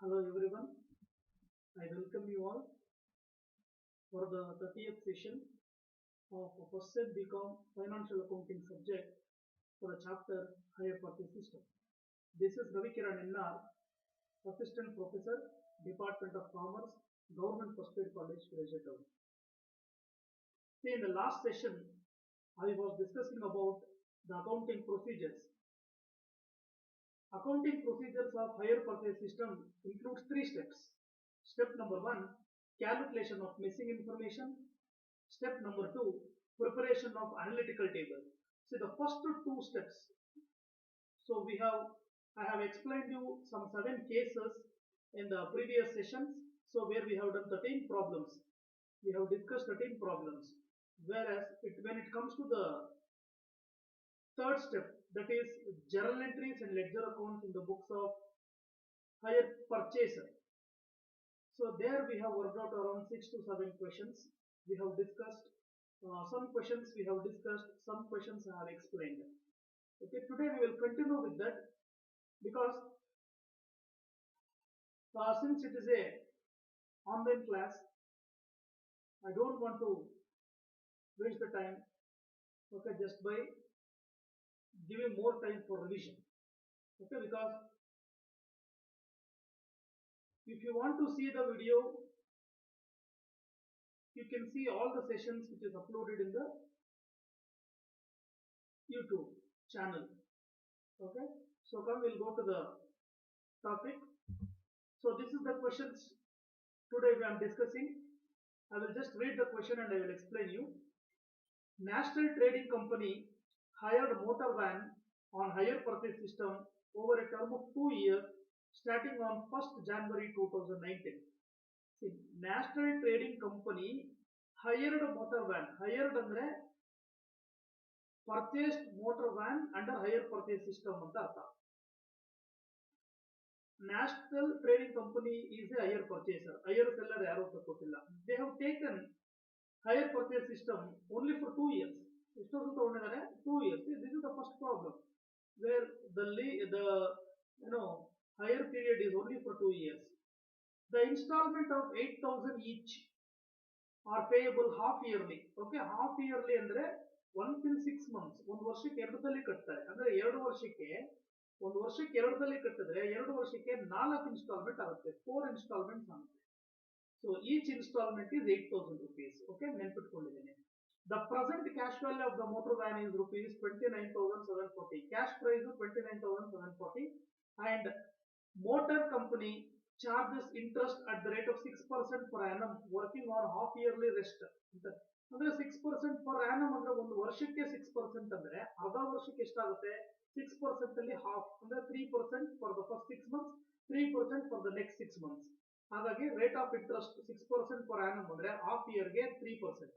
Hello everyone, I welcome you all for the 30th session of First Sem BCom Financial Accounting subject for the chapter Higher Purchase System. This is Ravi Kiran NR, Assistant Professor, Department of Commerce, Government First Aid College, Town. See, in the last session, I was discussing about the accounting procedures. Accounting procedures of higher purchase system includes 3 steps. Step number 1, calculation of missing information. Step number 2, preparation of analytical table. See, the first 2 steps. So I have explained you some 7 cases in the previous sessions. So where we have done 13 problems. We have discussed 13 problems. Whereas when it comes to the third step, that is journal entries and ledger accounts in the books of higher purchaser. So there we have worked out around 6 to 7 questions. We have discussed some questions we have discussed, some questions I have explained. Okay, today we will continue with that because since it is a online class, I don't want to waste the time. Okay, just by giving more time for revision. Okay, because if you want to see the video, you can see all the sessions which is uploaded in the YouTube channel. Okay, so come we'll go to the topic. So this is the questions today we are discussing. I will just read the question and I will explain you. National Trading Company hired motor van on hire purchase system over a term of 2 years starting on 1st January 2019. See, National Trading Company hired a motor van. Hired andre purchased motor van under hire purchase system anta artha. National Trading Company is a hire purchaser. Hire seller yaro takotilla. They have taken hire purchase system only for 2 years. 2 years. See, this is the first problem where the hire period is only for 2 years. The installment of 8,000 each are payable half yearly. Okay, half yearly andre once in 6 months. ಒಂದು ವರ್ಷಕ್ಕೆ ಎರಡು ಸಲ ಕಟ್ತಾರೆ. ಅಂದ್ರೆ ಎರಡು ವರ್ಷಕ್ಕೆ ಎರಡು ಸಲ ಕಟ್ಟಿದ್ರೆ ಎರಡು ವರ್ಷಕ್ಕೆ 4 ಇನ್ಸ್ಟಾಲ್ಮೆಂಟ್ ಆಗುತ್ತೆ. 4 ಇನ್ಸ್ಟಾಲ್ಮೆಂಟ್ಸ್ ಆಗುತ್ತೆ. So each installment is 8,000 rupees. Okay, ನೆನಪಿಟ್ಕೊಂಡಿದ್ದೀನಿ. The present cash value of the motor van is rupees 29,740. Cash price is 29,740 and motor company charges interest at the rate of 6% per annum working on half yearly rest. ಅಂದ್ರೆ 6% per annum ಅಂದ್ರೆ ಒಂದು ವರ್ಷಕ್ಕೆ 6% ಅಂದ್ರೆ ಅರ್ಧ ವರ್ಷಕ್ಕೆ ಎಷ್ಟಾಗುತ್ತೆ 6% ಅಲ್ಲಿ half ಅಂದ್ರೆ 3% for the first 6 months, 3% for the next 6 months. ಹಾಗಾಗಿ rate of interest 6% per annum ಅಂದ್ರೆ half year ಗೆ 3%.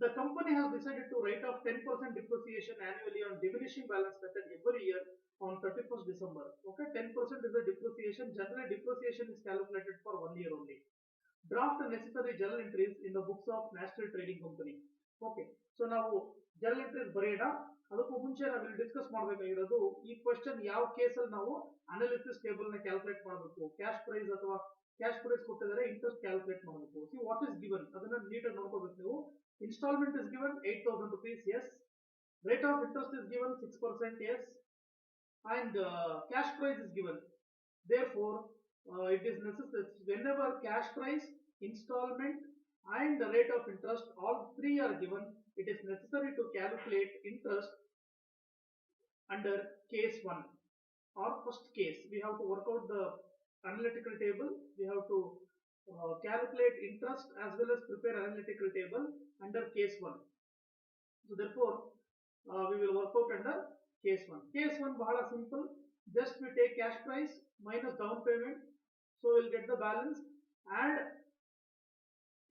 The company has decided to write off 10% depreciation annually on diminishing balance method every year on 31st December. Okay, 10% is the depreciation. Generally, depreciation is calculated for 1 year only. Draft necessary journal entries in the books of National Trading Company. Okay, so ನಾವು journal entries ಬರೆಯೋಣ. ಅದಕ್ಕೂ ಮುಂಚೆ ನಾವು ಇಲ್ಲಿ discuss ಮಾಡಬೇಕಾಗಿರೋದು ಈ question ಯಾವ ಕೇಸಲ್ಲಿ ನಾವು ಅನಾಲಿಸಿಸ್ ಟೇಬಲ್ ನ ಕ್ಯಾಲ್ಕುಲೇಟ್ ಮಾಡಬೇಕು. ಕ್ಯಾಶ್ ಪ್ರೈಸ್ ಅಥವಾ ಕ್ಯಾಶ್ ಪ್ರೈಸ್ ಕೊಟ್ಟಿದ್ದಾರೆ ಇಂಟ್ರೆಸ್ಟ್ ಕ್ಯಾಲ್ಕುಲೇಟ್ ಮಾಡಬೇಕು. ಸಿ ವಾಟ್ ಇಸ್ ಗಿವನ್ ಅದನ್ನ ನೀಟಾಗಿ ನೋಡ್ಕೋಬೇಕು ನೀವು. Installment is given 8,000 rupees, yes. Rate of interest is given 6%, yes. And cash price is given. Therefore, it is necessary whenever cash price, installment, and the rate of interest, all 3 are given. It is necessary to calculate interest under case 1 or first case. We have to work out the analytical table. We have to calculate interest as well as prepare analytical table under case 1. So therefore, we will work out under case 1. Case 1 bahala simple. Just we take cash price minus down payment. So we will get the balance. Add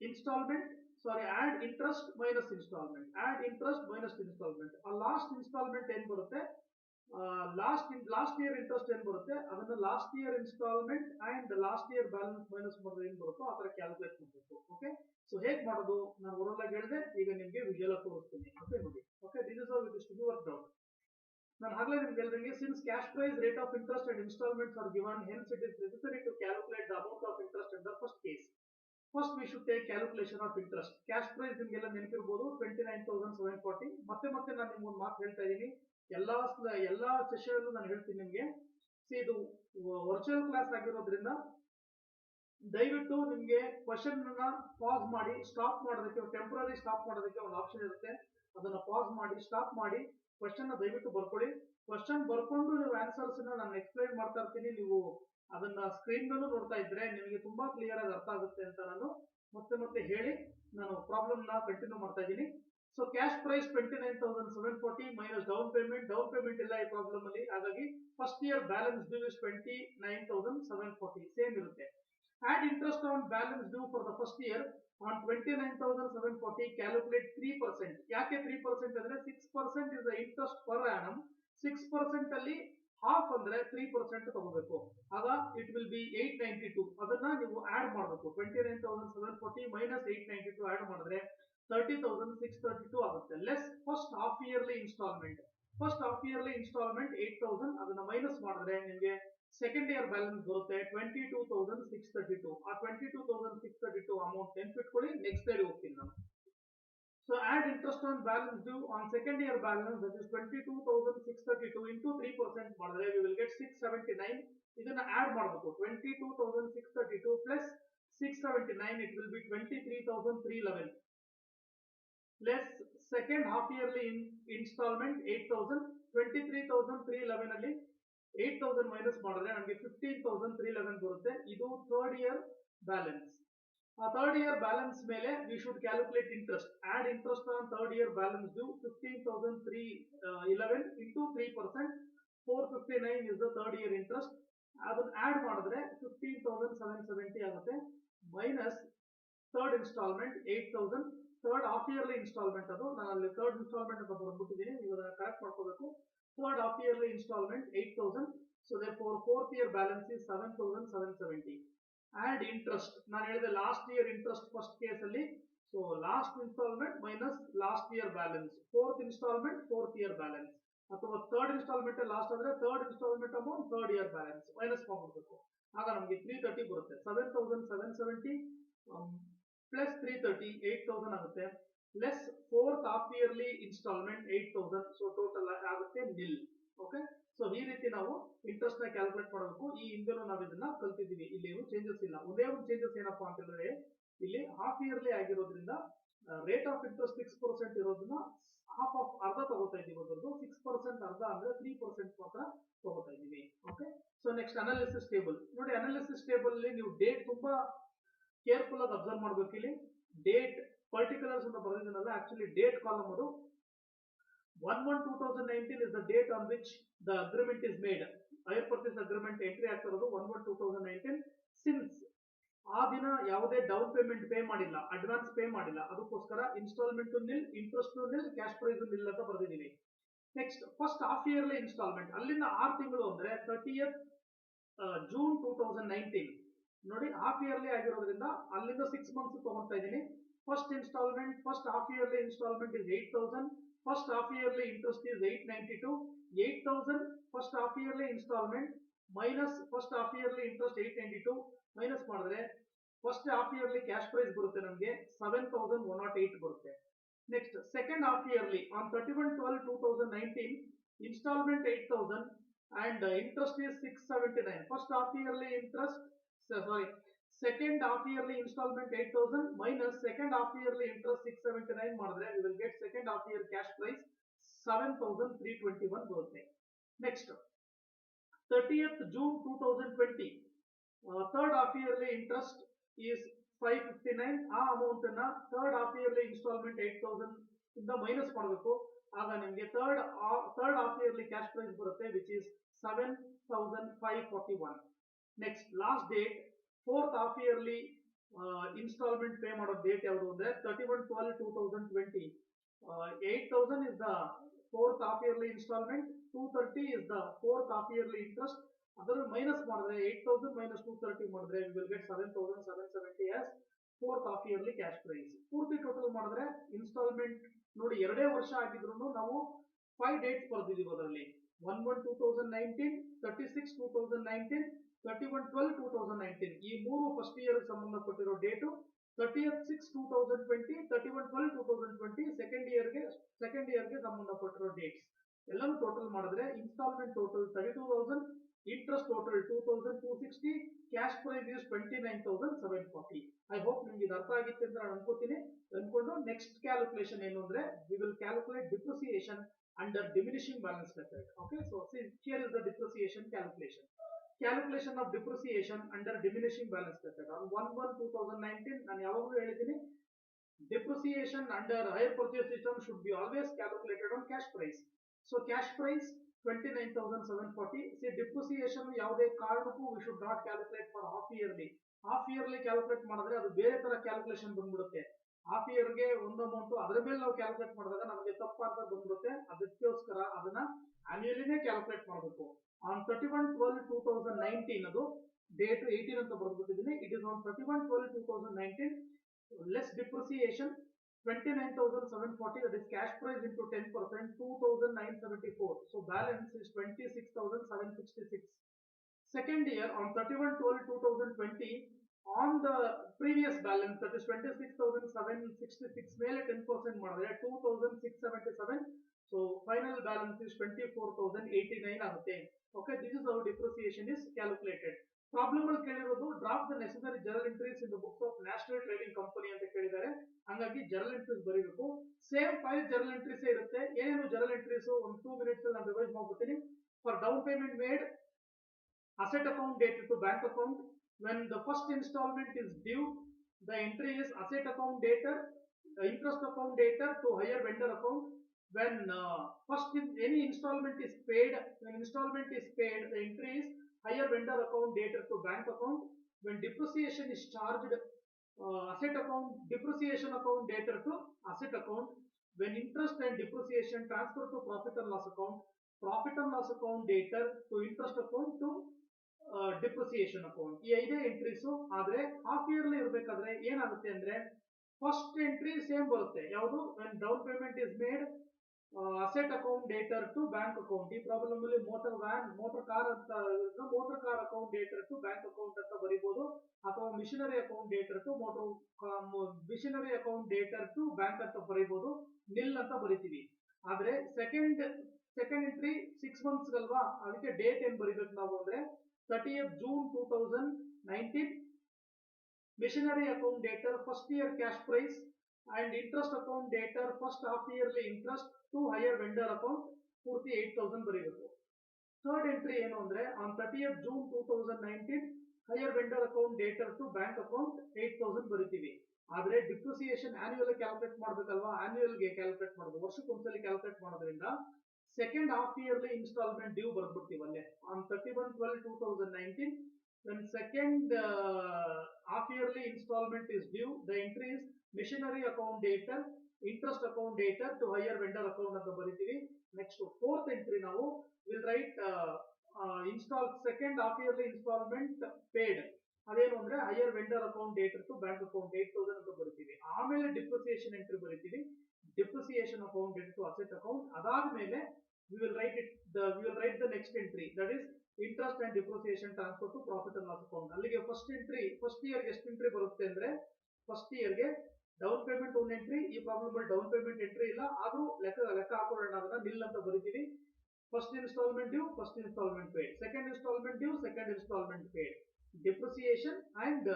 interest minus installment. Add interest minus installment. A last installment ಏನು ಬರುತ್ತೆ last year interest ಏನು ಬರುತ್ತೆ ಅದನ್ನ last year instalment and last year balance minus ಮಾಡಿದ್ರೆ ಏನು ಬರುತ್ತೋ ಆ ತರ ಕ್ಯಾಲ್ಕುಲೇಟ್ ಮಾಡಬೇಕು. ಓಕೆ, ಸೊ ಹೇಗೆ ಮಾಡೋದು ನಾನು ಓರಲ್ ಆಗಿ ಹೇಳಿದೆ, ಈಗ ನಿಮಗೆ ವಿಜುವಲ್ ಆಗಿ ತೋರಿಸ್ತೀನಿ. ಓಕೆ ನೋಡಿ. Okay, this is how it is to be worked out. ನಾನು ಆಗಲೇ ನಿಮ್ಗೆ ಹೇಳಿದಂಗೆ since cash price rate of interest and instalments are given hence it is necessary to calculate the amount of interest in the first case. First we should take calculation of interest. Cash price ನಿಮಗೆಲ್ಲ ನೆನಪಿರ್ಬೋದು 29,740. ಮತ್ತೆ ನಾನು ನಿಮ್ಗೆ ಒಂದು ಮಾತು ಹೇಳ್ತಾ ಇದ್ದೀನಿ, ಎಲ್ಲಾ ಸೆಷನ್ ಅಲ್ಲೂ ನಾನು ಹೇಳ್ತೀನಿ ನಿಮ್ಗೆ. ಇದು ವರ್ಚುವಲ್ ಕ್ಲಾಸ್ ಆಗಿರೋದ್ರಿಂದ ದಯವಿಟ್ಟು ನಿಮ್ಗೆ ಕ್ವಶನ್ ಪಾಸ್ ಮಾಡಿ ಸ್ಟಾಪ್ ಮಾಡೋದಕ್ಕೆ, ಟೆಂಪರರಿ ಸ್ಟಾಪ್ ಮಾಡೋದಕ್ಕೆ ಒಂದು ಆಪ್ಷನ್ ಇರುತ್ತೆ. ಅದನ್ನ ಪಾಸ್ ಮಾಡಿ ಸ್ಟಾಪ್ ಮಾಡಿ ಕ್ವಶನ್ ದಯವಿಟ್ಟು ಬರ್ಕೊಳ್ಳಿ. ಕ್ವಶನ್ ಬರ್ಕೊಂಡು ನೀವು ಆನ್ಸರ್ಸ್ ನಾನು ಎಕ್ಸ್ಪ್ಲೈನ್ ಮಾಡ್ತಾ ಇರ್ತೀನಿ. ನೀವು ಅದನ್ನ ಸ್ಕ್ರೀನ್ ನಲ್ಲೂ ನೋಡ್ತಾ ಇದ್ರೆ ನಿಮಗೆ ತುಂಬಾ ಕ್ಲಿಯರ್ ಆಗಿ ಅರ್ಥ ಆಗುತ್ತೆ ಅಂತ ನಾನು ಮತ್ತೆ ಹೇಳಿ ನಾನು ಪ್ರಾಬ್ಲಮ್ ನ ಕಂಟಿನ್ಯೂ ಮಾಡ್ತಾ ಇದ್ದೀನಿ. So cash price 29,740 minus down payment ಇಲ್ಲ ಈ ಪ್ರಾಬ್ಲಮ್ ಅಲ್ಲಿ. ಹಾಗಾಗಿ first year balance due is 29,740 same ಇರುತ್ತೆ. Add interest on balance due for the first year on 29,740, calculate 3%. ಯಾಕೆ 3% ಅಂದ್ರೆ 6% is the interest per annum. 6% ಅಲ್ಲಿ ಹಾಫ್ ಅಂದ್ರೆ 3% ತಗೋಬೇಕು. ಆಗ ಇಟ್ ವಿಲ್ ಬಿ 892. ಅದನ್ನ ನೀವು ಆಡ್ ಮಾಡಬೇಕು. 29,740 ಮೈನಸ್ 892 ಆಡ್ ಮಾಡಿದ್ರೆ 30,632 ಆಗುತ್ತೆ. Less first half yearly instalment. First half yearly instalment 8,000, ಅದನ್ನ ಮೈನಸ್ ಮಾಡಿದ್ರೆ ನಿಮಗೆ ಸೆಕೆಂಡ್ ಇಯರ್ ಬ್ಯಾಲೆನ್ಸ್ ಬರುತ್ತೆ 22,632. ಆ 22,632 ಅಮೌಂಟ್ ನೆನ್ಪಿಟ್ಕೊಳ್ಳಿ. ನೆಕ್ಸ್ಟ್ ಡೇ ಹೋಗ್ತೀನಿ ನಾನು. So add interest on balance due on second year balance that is 22,632 into 3% ಮಾಡಿದ್ರೆ ವಿ ವಿಲ್ ಗೆಟ್ 679. ಇದನ್ನ ಆಡ್ ಮಾಡಬೇಕು. 22,632 plus 679 it will be 23,311. Less second half yearly instalment 8,000. 23,311 ಅಲ್ಲಿ 8,000 minus ಮಾಡಿದ್ರೆ ನಮಗೆ 15,311 ಬರುತ್ತೆ. ಇದು ಥರ್ಡ್ ಇಯರ್ ಬ್ಯಾಲೆನ್ಸ್. ಆ ಥರ್ಡ್ ಇಯರ್ ಬ್ಯಾಲೆನ್ಸ್ ಮೇಲೆ we should calculate interest. Add interest on third year balance due 15,311 into 3%. 459 is the third year interest. ಅದನ್ನ add ಮಾಡಿದ್ರೆ 15,770 ಆಗುತ್ತೆ. Minus third instalment 8,000. Third half yearly instalment, ಅದು ನಾನು ಅಲ್ಲಿ third instalment ಅಂತ ಬರ್ಬಿಟ್ಟಿದ್ದೀನಿ, ನೀವು ಅದನ್ನ ಕರೆಕ್ಟ್ ಮಾಡ್ಕೋಬೇಕು. Third half yearly installment 8,000. So therefore fourth year balance is 7,770. Add interest. ನಾನು ಹೇಳಿದೆ last year interest first case ಅಲ್ಲಿ. So last instalment minus last year balance. Fourth instalment fourth year balance, ಅಥವಾ third instalment last ಆದ್ರೆ third instalment amount third year balance minus ಮಾಡ್ಬಿಡ್ಬೇಕು. ಆಗ ನಮಗೆ 330 ಬರುತ್ತೆ. 7,770 plus 330 8,000 ಆಗುತ್ತೆ. Less fourth half yearly instalment 8,000. So total ಆಗುತ್ತೆ nil. Okay, so ಈ ರೀತಿ ನಾವು ಇಂಟ್ರೆಸ್ಟ್ ನ ಕ್ಯಾಲ್ಕುಲೇಟ್ ಮಾಡಬೇಕು. ಈ ಹಿಂದೆನೂ ನಾವು ಇದನ್ನ ಕಲ್ತಿದ್ದೀವಿ. ಇಲ್ಲಿ ಏನು ಚೇಂಜಸ್ ಇಲ್ಲ. ಒಂದೇ ಒಂದು ಚೇಂಜಸ್ ಏನಪ್ಪಾ ಅಂತ ಹೇಳಿದ್ರೆ, ಇಲ್ಲಿ ಹಾಫ್ ಇಯರ್ಲಿ ಆಗಿರೋದ್ರಿಂದ ರೇಟ್ ಆಫ್ ಇಂಟ್ರೆಸ್ಟ್ 6% ಇರೋದನ್ನ ಅರ್ಧ ತಗೋತಾ ಇದೀವಿ. ಅದರದ್ದು 6% ಅರ್ಧ ಅಂದ್ರೆ 3% ಮಾತ್ರ ತಗೋತಾ ಇದೀವಿ. Okay, so next analysis table ನೋಡಿ. ಅನಾಲಿಸಿಸ್ ಟೇಬಲ್ ಅಲ್ಲಿ ನೀವು ಡೇಟ್ ತುಂಬಾ ಕೇರ್ಫುಲ್ ಆಗಿ ಅಬ್ಸರ್ವ್ ಮಾಡ್ಬೇಕು. ಇಲ್ಲಿ ಡೇಟ್ ಪರ್ಟಿಕ್ಯುಲರ್ಸ್ ಅಂತ ಬರೆದಿದ್ದನಲ್ಲ, ಆಕ್ಚುಲಿ ಡೇಟ್ ಕಾಲಮ್ ಅದು 1/1/2019 is the date on which the agreement is made. Hire purchase agreement entry ಆಗ್ತಿರೋದು 1/1/2019. ಸಿನ್ಸ್ ಆ ದಿನ ಯಾವುದೇ ಡೌನ್ ಪೇಮೆಂಟ್ ಪೇ ಮಾಡಿಲ್ಲ, ಅಡ್ವಾನ್ಸ್ ಪೇ ಮಾಡಿಲ್ಲ, ಅದಕ್ಕೋಸ್ಕರ instalment nil, interest nil, cash price nil ಅಂತ ಬರೆದಿದ್ದೀವಿ. Next first half yearly instalment, ಅಲ್ಲಿಂದ 6 ತಿಂಗಳು ಅಂದ್ರೆ 30th June 2019 ನೋಡಿ. ಹಾಫ್ ಇಯರ್ಲಿ ಆಗಿರೋದ್ರಿಂದ ಅಲ್ಲಿಂದ 6 ಮಂತ್ಸ್ ತಗೊಳ್ತಾ ಇದ್ದೀನಿ. First instalment, first half yearly instalment is 8,000. First half yearly interest is 892. 8,000 first half yearly instalment minus first half yearly interest 892 minus ಮಾಡಿದ್ರೆ first half yearly cash price ಬರುತ್ತೆ ನಮಗೆ 7,108 ಬರುತ್ತೆ. Next second half yearly on 31/12/2019 instalment 8,000 and interest is 679. First half yearly interest, second half yearly installment 8,000 minus second half yearly interest 679 ಮಾಡಿದ್ರೆ we will get second half year cash price 7,321 ಬರುತ್ತೆ. Next 30th June 2020 third half yearly interest is 559. ಆ amount ಅನ್ನ third half yearly instalment 8,000 ಇಂದ minus ಮಾಡಬೇಕು. ಆಗ ನಿಮಗೆ third half yearly cash price ಬರುತ್ತೆ which is 7,541. Next last date fourth half yearly instalment pay ಮಾಡೋ date ಯಾವುದು ಅಂದ್ರೆ 31/12/2020. 8,000 is the fourth half yearly installment, 230 is the fourth half yearly interest. ಅದನ್ನು minus ಮಾಡಿದ್ರೆ 8,000 minus 230 ಮಾಡಿದ್ರೆ we will get 7,770 as fourth half yearly cash price. ಪೂರ್ತಿ total ಮಾಡಿದ್ರೆ instalment ನೋಡಿ 2 ವರ್ಷ ಆಗಿದ್ರು ನಾವು 5 ಡೇಟ್ಸ್ ಬರ್ದಿದೀವಿ ಅದರಲ್ಲಿ. 1/1/2019, 36/2019, 31/12/2019 ಈ ಮೂರು ಫಸ್ಟ್ ಇಯರ್ ಸಂಬಂಧಪಟ್ಟಿರೋ ಡೇಟು. 30/6/2020, 31/12/2020 ಸೆಕೆಂಡ್ ಇಯರ್ಗೆ ಸಂಬಂಧಪಟ್ಟಿರೋ ಡೇಟ್ಸ್ ಎಲ್ಲನೂ ಟೋಟಲ್ ಮಾಡಿದ್ರೆ instalment total 32,000, interest total 2,260, cash price is 29,740. I hope ನಿಮ್ಗೆ ಇದು ಅರ್ಥ ಆಗಿತ್ತು ಅಂತ ನಾನು ಅನ್ಕೊಂಡು ನೆಕ್ಸ್ಟ್ ಕ್ಯಾಲ್ಕುಲೇಷನ್ ಏನು ಅಂದ್ರೆ we will calculate depreciation under diminishing balance method. Okay, so see, here is the depreciation calculation. Calculation of depreciation under diminishing balance method. On 1/1/2019 ನಾನು ಯಾವಾಗಲೂ ಹೇಳಿದ್ದೀನಿ depreciation under hire purchase system should be always calculated on cash price. So cash price 29,740. See, depreciation ಯಾವುದೇ ಕಾರಣಕ್ಕೂ we should not calculate for half yearly calculate ಮಾಡಿದ್ರೆ ಅದು ಬೇರೆ ತರ calculation ಬಂದ್ಬಿಡುತ್ತೆ. ಹಾಫ್ ಇಯರ್ಗೆ ಒಂದು ಅಮೌಂಟ್ ಅದರ ಮೇಲೆ ನಾವು ಕ್ಯಾಲ್ಕುಲೇಟ್ ಮಾಡಿದಾಗ ನಮಗೆ ತಪ್ಪು ಅಂತ ಬಂದ್ಬಿಡುತ್ತೆ. ಅದಕ್ಕೋಸ್ಕರ ಅದನ್ನ ಆನ್ಯುಯಲಿನೇ ಕ್ಯಾಲ್ಕುಲೇಟ್ ಮಾಡಬೇಕು. ಆನ್ 31/12/2019 ಅದು ಡೇಟ್ 18 ಅಂತ ಬರೆದ್ಬಿಟ್ಟಿದ್ದೀನಿ. It is on 31/12/2019 less depreciation 29,740, that is cash price into 10%, 2,974. So balance is 26,766. Second year on 31/12/2020 on the previous balance, that is 26,766 ಮೇಲೆ 10% ಮಾಡಿದ್ರೆ 2,677. So final balance is 24,089 ಆಗುತ್ತೆ. Okay, this is how depreciation is calculated. Problem ಅಲ್ಲಿ ಕೇಳಿರೋದು drop the necessary journal entries in the books of national trading company ಅಂತ ಕೇಳಿದ್ದಾರೆ. ಹಂಗಾಗಿ journal entries ಬರೀಬೇಕು. Same 5 journal entries ಇರುತ್ತೆ. ಏನೇನು ಜರ್ನಲ್ ಎಂಟ್ರೀಸ್ ಒಂದು 2 minutes ಅಲ್ಲಿ ನಾನು ರಿವೈಸ್ ಮಾಡ್ಬಿಡ್ತೀನಿ. For down payment made, asset account dated to bank account. When the first installment is due, the entry is asset account dated, interest account dated to higher vendor account. When any installment is paid, the entry is higher vendor account dated to bank account. When depreciation is charged, depreciation account dated to asset account. When interest and depreciation transfer to profit and loss account dated to interest account to depreciation account. ಈ 5 entries ಆದ್ರೆ half yearly ಇರಬೇಕಾದ್ರೆ ಏನಾಗುತ್ತೆ ಅಂದ್ರೆ first entry same ಬರುತ್ತೆ. ಯಾವುದು when down payment is made, asset account dated to bank account. ಈ problem ಅಲ್ಲಿ motor car ಅಂತ motor car account dated to bank account ಅಂತ ಬರೀಬಹುದು, ಅಥವಾ machinery account dated to machinery account dated to bank ಅಂತ ಬರೀಬಹುದು, ನಿಲ್ ಅಂತ ಬರೀತೀವಿ. ಆದ್ರೆ ಸೆಕೆಂಡ್ ಎಂಟ್ರಿ 6 months ಅಲ್ವಾ, ಅದಕ್ಕೆ ಡೇಟ್ ಏನ್ ಬರೀಬೇಕು ನಾವು ಅಂದ್ರೆ 30th June 2019. Machinery account dated first year cash price and interest account dated first half yearly interest to higher vendor account ಪೂರ್ತಿ 8,000 ಬರೀಬೇಕು. ಥರ್ಡ್ ಎಂಟ್ರಿ ಏನು ಅಂದ್ರೆ on 30th June 2019 higher vendor account dated to bank account 8,000 ಬರೀತೀವಿ. ಆದ್ರೆ depreciation annual calculate ಮಾಡ್ಬೇಕಲ್ವಾ, ಆನ್ಯುಯಲ್ಗೆ calculate ಮಾಡೋದು ವರ್ಷಕ್ಕೊಂದ್ಸಲಿ ಕ್ಯಾಲ್ಕುಲೇಟ್ ಮಾಡೋದ್ರಿಂದ second half yearly instalment due ಬರ್ಬಿಡ್ತೀವಿ ಅಲ್ಲೇ on 31/12/2019. when second half yearly installment is due, the entry is machinery account dated, interest account dated to higher vendor account ಅಂತ ಬರೀತೀವಿ. Next fourth entry ನಾವು will write second half yearly instalment paid. ಅದೇನು ಅಂದ್ರೆ hire vendor account dated to bank account 8,000 ಅಂತ ಬರೀತೀವಿ. ಆಮೇಲೆ depreciation entry ಬರೀತೀವಿ, depreciation account dated to asset account. ಅದಾದ್ಮೇಲೆ we will write the next entry, that is interest and depreciation transfer to profit and loss account. ಅಲ್ಲಿಗೆ first ಇಯರ್ಗೆ ಎಷ್ಟು entry ಬರುತ್ತೆ ಅಂದ್ರೆ ಫಸ್ಟ್ ಇಯರ್ಗೆ ಡೌನ್ ಪೇಮೆಂಟ್ ಒಂದು ಎಂಟ್ರಿ. ಈ ಪ್ರಾಬ್ಲಮ್ ಅಲ್ಲಿ ಡೌನ್ ಪೇಮೆಂಟ್ ಎಂಟ್ರಿ ಇಲ್ಲ, ಆದ್ರೂ ಲೆಕ್ಕ ಹಾಕೊಳ್ಳೋಣ, ಅದನ್ನ ನಿಲ್ ಅಂತ ಬರೀತೀವಿ. First instalment due, first instalment paid, second instalment due, second instalment paid, depreciation and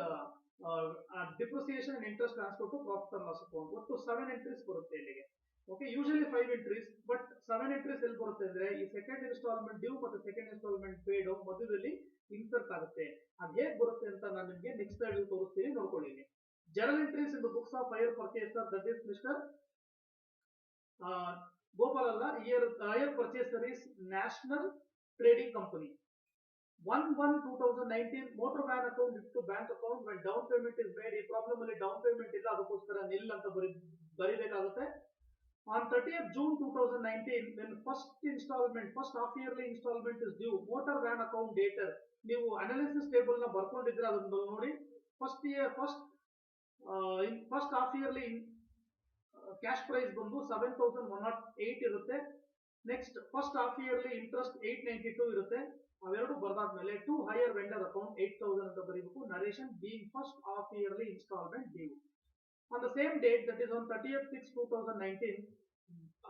interest transfer to profit and loss account. ಒಟ್ಟು 7 ಎಂಟ್ರೀಸ್ ಬರುತ್ತೆ ಇಲ್ಲಿಗೆ. Okay, usually 5 entries, but 7 entries ಎಲ್ಲಿ ಬರುತ್ತೆ ಅಂದ್ರೆ ಈ ಸೆಕೆಂಡ್ ಇನ್ಸ್ಟಾಲ್ಮೆಂಟ್ ಡ್ಯೂ ಮತ್ತು ಸೆಕೆಂಡ್ ಇನ್ಸ್ಟಾಲ್ಮೆಂಟ್ ಪೇಡ್ ಮಧ್ಯದಲ್ಲಿ insert ಆಗುತ್ತೆ. ಅದು ಹೇಗೆ ಬರುತ್ತೆ ಅಂತ ನಾನು ನಿಮಗೆ ನೆಕ್ಸ್ಟ್ ಸ್ಲೈಡ್ ತೋರಿಸ್ತೀನಿ, ನೋಡ್ಕೊಳ್ಳಿ. Journal entries in the books of hire purchaser, that is mister Gopal ಅಲ್ಲ, hire purchaser is national trading company. 1/1/2019 motor van account to bank account when down payment is made. ಈ ಪ್ರಾಬ್ಲಮ್ ಅಲ್ಲಿ down payment ಇಲ್ಲ, ಅದಕ್ಕೋಸ್ಕರ nil ಅಂತ ಬರೀಬೇಕಾಗುತ್ತೆ. On 30th June 2019, when first half yearly installment is due, motor van account dated. ನೀವು analysis table ನ ಬರ್ಕೊಂಡಿದ್ರೆ ಅದನ್ನ ನೋಡಿ. First half yearly cash price ಬಂದು 7,108 ಇರುತ್ತೆ. Next first half yearly interest 892 ಇರುತ್ತೆ. ಅವೆರಡು ಬರ್ದಾದ್ಮೇಲೆ ಟು ಹೈಯರ್ ವೆಂಡರ್ ಅಕೌಂಟ್ 8000 ಅಂತ ಬರೀಬೇಕು. Narration being first half yearly instalment due. On the same date, that is on 30th 6 2019,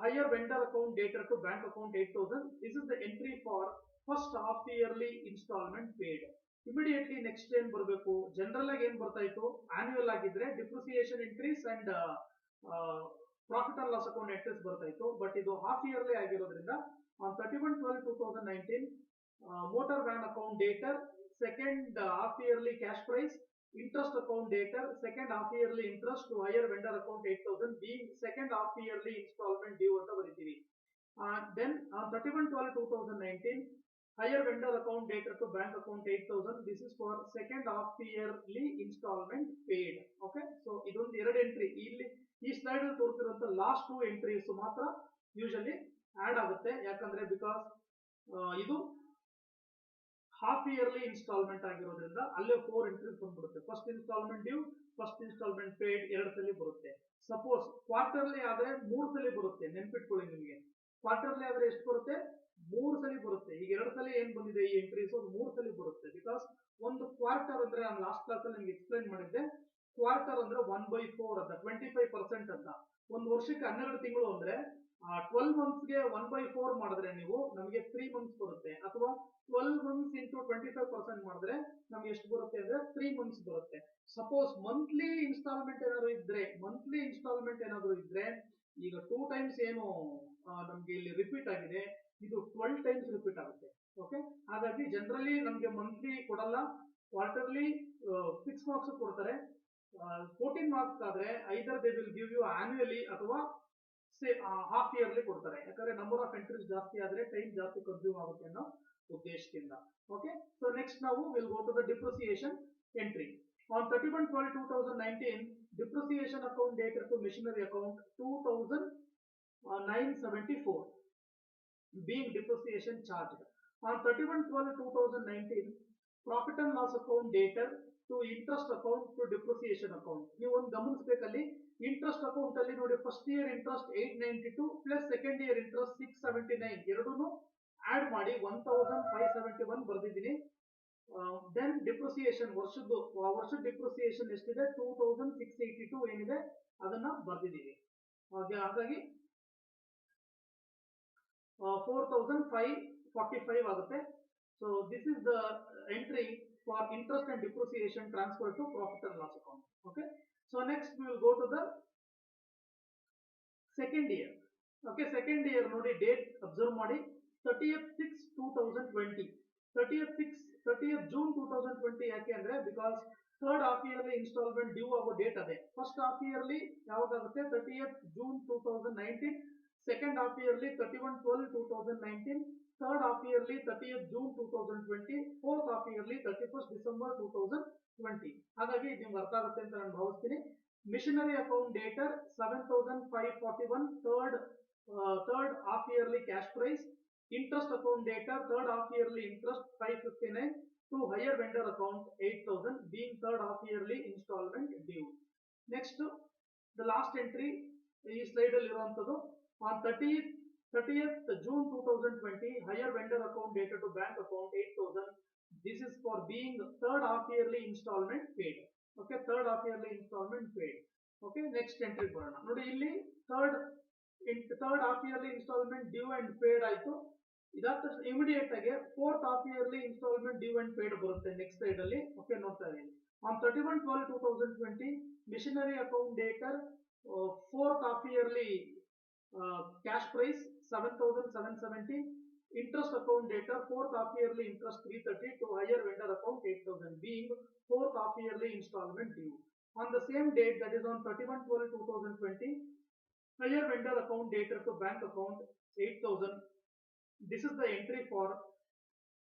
higher vendor account dated to bank account 8000. This is the entry for first half yearly installment paid. Immediately next ಏನ್ ಬರಬೇಕು, general ಆಗಿ ಏನ್ ಬರ್ತಾ ಇತ್ತು, annual ಆಗಿದ್ರೆ depreciation entries and profit and loss account entries ಬರ್ತಾ ಇತ್ತು. But ಇದು ಹಾಫ್ ಇಯರ್ಲಿ ಆಗಿರೋದ್ರಿಂದ on 31/12/2019 motor van account dated second half yearly cash price, interest account dated second half yearly interest to higher vendor account 8000 being second half yearly installment due ಅಂತ ಬರೀತೀವಿ. Then on 31/12/2019 higher vendor account dated to bank account 8000. This is for second half yearly installment paid. Okay, so ಇದೊಂದು ಎರಡು entry ಇಲ್ಲಿ ಈ slide ಅಲ್ಲಿ ತೋರಿಸಿರುವಂತ last two entries ಮಾತ್ರ usually add ಆಗುತ್ತೆ. ಯಾಕಂದ್ರೆ because ಇದು ಹಾಫ್ ಇಯರ್ಲಿ ಇನ್ಸ್ಟಾಲ್ಮೆಂಟ್ ಆಗಿರೋದ್ರಿಂದ ಅಲ್ಲೇ 4 ಎಂಟ್ರೀಸ್ ಬಂದ್ಬಿಡುತ್ತೆ. First instalment due, first instalment paid ಎರಡು ಸಲ ಬರುತ್ತೆ. ಸಪೋಸ್ ಕ್ವಾರ್ಟರ್ಲಿ ಆದ್ರೆ 3 ಸಲ ಬರುತ್ತೆ. ನೆನ್ಪಿಟ್ಕೊಳ್ಳಿ, ನಿಮಗೆ ಕ್ವಾರ್ಟರ್ಲಿ ಆದ್ರೆ ಎಷ್ಟು ಬರುತ್ತೆ, 3 ಸಲ ಬರುತ್ತೆ. ಈಗ 2 ಸಲ ಏನ್ ಬಂದಿದೆ ಈ ಎಂಟ್ರೀಸ್, 3 ಸಲ ಬರುತ್ತೆ. ಬಿಕಾಸ್ ಒಂದು ಕ್ವಾರ್ಟರ್ ಅಂದ್ರೆ ನಾನು ಲಾಸ್ಟ್ ಕ್ಲಾಸ್ ಅಲ್ಲಿ ನಿಮ್ಗೆ ಎಕ್ಸ್ಪ್ಲೈನ್ ಮಾಡಿದ್ದೆ, ಕ್ವಾರ್ಟರ್ ಅಂದ್ರೆ 1/4 ಅಂತ, 25% ಅಂತ. ಒಂದು ವರ್ಷಕ್ಕೆ 12 ತಿಂಗಳು ಅಂದ್ರೆ 12 ಮಂತ್ಸ್ಗೆ 1/4 ಮಾಡಿದ್ರೆ ನೀವು ನಮಗೆ 3 ಮಂತ್ಸ್ ಬರುತ್ತೆ. ಅಥವಾ 12 ಮಂತ್ಸ್ ಇಂಟು 25% ಮಾಡಿದ್ರೆ ನಮ್ಗೆ ಎಷ್ಟು ಬರುತ್ತೆ ಅಂದ್ರೆ 3 ಮಂತ್ಸ್ ಬರುತ್ತೆ. ಸಪೋಸ್ ಮಂತ್ಲಿ ಇನ್ಸ್ಟಾಲ್ಮೆಂಟ್ ಏನಾದ್ರು ಇದ್ರೆ ಈಗ 2 ಟೈಮ್ಸ್ ಏನು ನಮ್ಗೆ ಇಲ್ಲಿ ರಿಪೀಟ್ ಆಗಿದೆ, ಇದು 12 ಟೈಮ್ಸ್ ರಿಪೀಟ್ ಆಗುತ್ತೆ. ಓಕೆ, ಹಾಗಾಗಿ ಜನರಲಿ ನಮ್ಗೆ ಮಂತ್ಲಿ ಕೊಡಲ್ಲ, ಕ್ವಾರ್ಟರ್ಲಿ 6 ಮಾರ್ಕ್ಸ್ ಕೊಡ್ತಾರೆ. 14 ಮಾರ್ಕ್ಸ್ ಆದ್ರೆ either they will give you annually ಅಥವಾ ಹಾಫ್ ಇಯರ್ಲಿ ಕೊಡ್ತಾರೆ. ಯಾಕಂದ್ರೆ ನಂಬರ್ ಆಫ್ ಎಂಟ್ರೀಸ್ ಜಾಸ್ತಿ ಆದ್ರೆ ಟೈಮ್ ಜಾಸ್ತಿ ಕನ್ಸ್ಯೂಮ್ ಆಗುತ್ತೆ ಅನ್ನೋ ಉದ್ದೇಶದಿಂದ. ಓಕೆ, ಸೊ ನೆಕ್ಸ್ಟ್ ನಾವು will go to the depreciation entry. On 31/12/2019 depreciation account dated to machinery account 2974 being depreciation charged. On 31/12/2019 profit and loss account dated to interest account to depreciation account. ನೀವು ಒಂದು ಗಮನಿಸಬೇಕಲ್ಲಿ, interest account ಅಲ್ಲಿ ನೋಡಿ, first year interest 892 plus second year interest 679 ಎರಡೂನು add ಮಾಡಿ 1571 ಬರ್ದಿದ್ದೀನಿ. Then depreciation ವರ್ಷದ depreciation ಎಷ್ಟಿದೆ, 2682 ಏನಿದೆ ಅದನ್ನ ಬರ್ದಿದ್ದೀವಿ. ಹಾಗಾಗಿ 4545 ಆಗುತ್ತೆ. So this is the entry for interest and depreciation transfer to profit and loss account. Okay, so next we will go to the second year. Okay, second year ನೋಡಿ, date observe ಮಾಡಿ, 30th 6 2020. 30th June 2020 ಯಾಕೆ ಅಂದ್ರೆ because third half yearly instalment due ಆಗೋ date ಅದೇ. First half yearly ಯಾವಾಗುತ್ತೆ, 30th June 2019. Second half yearly 31/12/2019. Third half yearly 30th June 2020. Fourth half yearly 31st December 2020. ಹಾಗಾಗಿ ಇದು ನಿಮ್ಗೆ ಅರ್ಥ ಆಗುತ್ತೆ ಅಂತ ನಾನು ಭಾವಿಸ್ತೀನಿ. Machinery account debtor 7541 third half yearly cash price. Interest account debtor third half yearly interest 559 to hirer vendor account 8000 being third half yearly instalment due. Next the last entry ಈ slide ಅಲ್ಲಿ ಇರುವಂತದ್ದು. On 30th June 2020 higher vendor account dated to bank account 8000. This is for being third half yearly installment paid. Okay, third half yearly installment paid. Okay, next entry ಬರೋಣ ನೋಡಿ, ಇಲ್ಲಿ third half yearly installment due and paid ಆಯ್ತು. ಇದಾದ ತಕ್ಷಣ immediate ಆಗಿ fourth half yearly instalment due and paid ಬರುತ್ತೆ next side ಅಲ್ಲಿ. Okay, ನೋಡ್ತಾ ಇದ್ದೀನಿ. On 31/12/2020 machinery account debtor fourth half yearly cash price 7770. Interest account data fourth half yearly interest 330 to higher vendor account 8000 being fourth half yearly installment due. On the same date, that is on 31/12/2020, higher vendor account data to bank account 8000. This is the entry for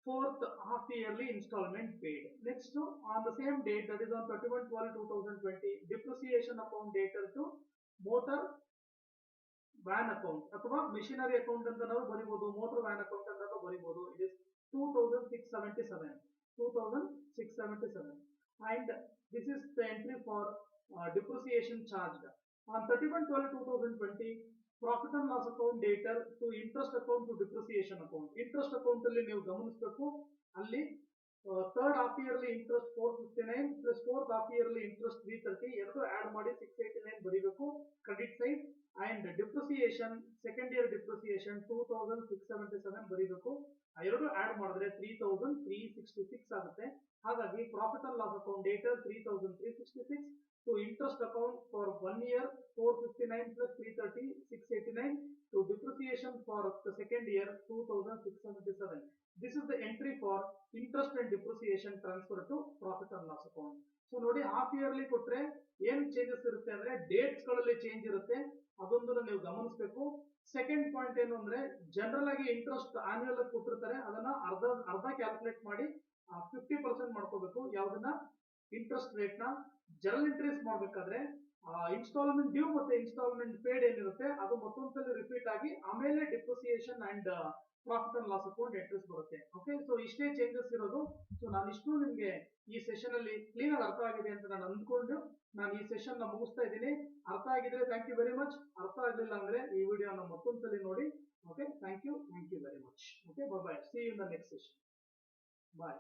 fourth half yearly installment paid. Next, on the same date, that is on 31/12/2020, depreciation account data to motor van account ಅಥವಾ machinery account ಅಂತ ನಾವು ಬರೀಬಹುದು, motor van account ಅಂತ ಬರೀಬಹುದು. It is 2677 and this is the entry for depreciation charged. On 31/12/2020 profit and loss account debtor to interest account to depreciation account. Interest account ಅಲ್ಲಿ ನೀವು ಗಮನಿಸಬೇಕು, ಅಲ್ಲಿ third half yearly interest 459 plus fourth half yearly interest 330 ಎರಡು add ಮಾಡಿ 689 ಬರೀಬೇಕು credit side. And depreciation second year depreciation 2677 ಬರೀಬೇಕು. ಆ ಎರಡು ಆಡ್ ಮಾಡಿದ್ರೆ 3366 ಆಗುತ್ತೆ. ಹಾಗಾಗಿ profit and loss account debtor 3366 to interest account for 1 year 459 plus 330 689 to depreciation for the second year 2677. This is the entry for interest and depreciation transfer to profit and loss account. So ನೋಡಿ half yearly ಕೊಟ್ರೆ ಏನ್ changes ಇರುತ್ತೆ ಅಂದ್ರೆ dates ಗಳಲ್ಲಿ change ಇರುತ್ತೆ, ಅದೊಂದನ್ನು ನೀವು ಗಮನಿಸಬೇಕು. Second point ಏನು ಅಂದ್ರೆ ಜನರಲ್ ಆಗಿ ಇಂಟ್ರೆಸ್ಟ್ ಆನ್ಯುವಲ್ ಕೊಟ್ಟಿರ್ತಾರೆ, ಅದನ್ನ ಅರ್ಧ ಕ್ಯಾಲ್ಕುಲೇಟ್ ಮಾಡಿ 50% ಮಾಡ್ಕೋಬೇಕು. ಯಾವ್ದನ್ನ ಇಂಟ್ರೆಸ್ಟ್ ರೇಟ್ ನ ಜರ್ನಲ್ ಎಂಟ್ರೀಸ್ ಮಾಡಬೇಕಾದ್ರೆ ಇನ್ಸ್ಟಾಲ್ಮೆಂಟ್ ಡ್ಯೂ ಮತ್ತೆ ಇನ್ಸ್ಟಾಲ್ಮೆಂಟ್ ಪೇಡ್ ಏನಿರುತ್ತೆ ಅದು ಮತ್ತೊಂದ್ಸಲಿ ರಿಪೀಟ್ ಆಗಿ ಆಮೇಲೆ depreciation and profit and loss account entries ಬರುತ್ತೆ. ಓಕೆ, ಸೊ ಇಷ್ಟೇ ಚೇಂಜಸ್ ಇರೋದು. ಸೊ ನಾನು ಇಷ್ಟು ನಿಮ್ಗೆ ಈ ಸೆಷನ್ ಅಲ್ಲಿ ಕ್ಲೀನ್ ಆಗಿ ಅರ್ಥ ಆಗಿದೆ ಅಂತ ನಾನು ಅಂದ್ಕೊಂಡು ನಾನು ಈ ಸೆಷನ್ ನ ಮುಗಿಸ್ತಾ ಇದ್ದೀನಿ. ಅರ್ಥ ಆಗಿದ್ರೆ ಥ್ಯಾಂಕ್ ಯು ವೆರಿ ಮಚ್. ಅರ್ಥ ಆಗಲಿಲ್ಲ ಅಂದ್ರೆ ಈ ವಿಡಿಯೋನ ಮತ್ತೊಂದ್ಸಲಿ ನೋಡಿ. Okay, thank you very much. Okay, bye bye. See you in the next session. Bye.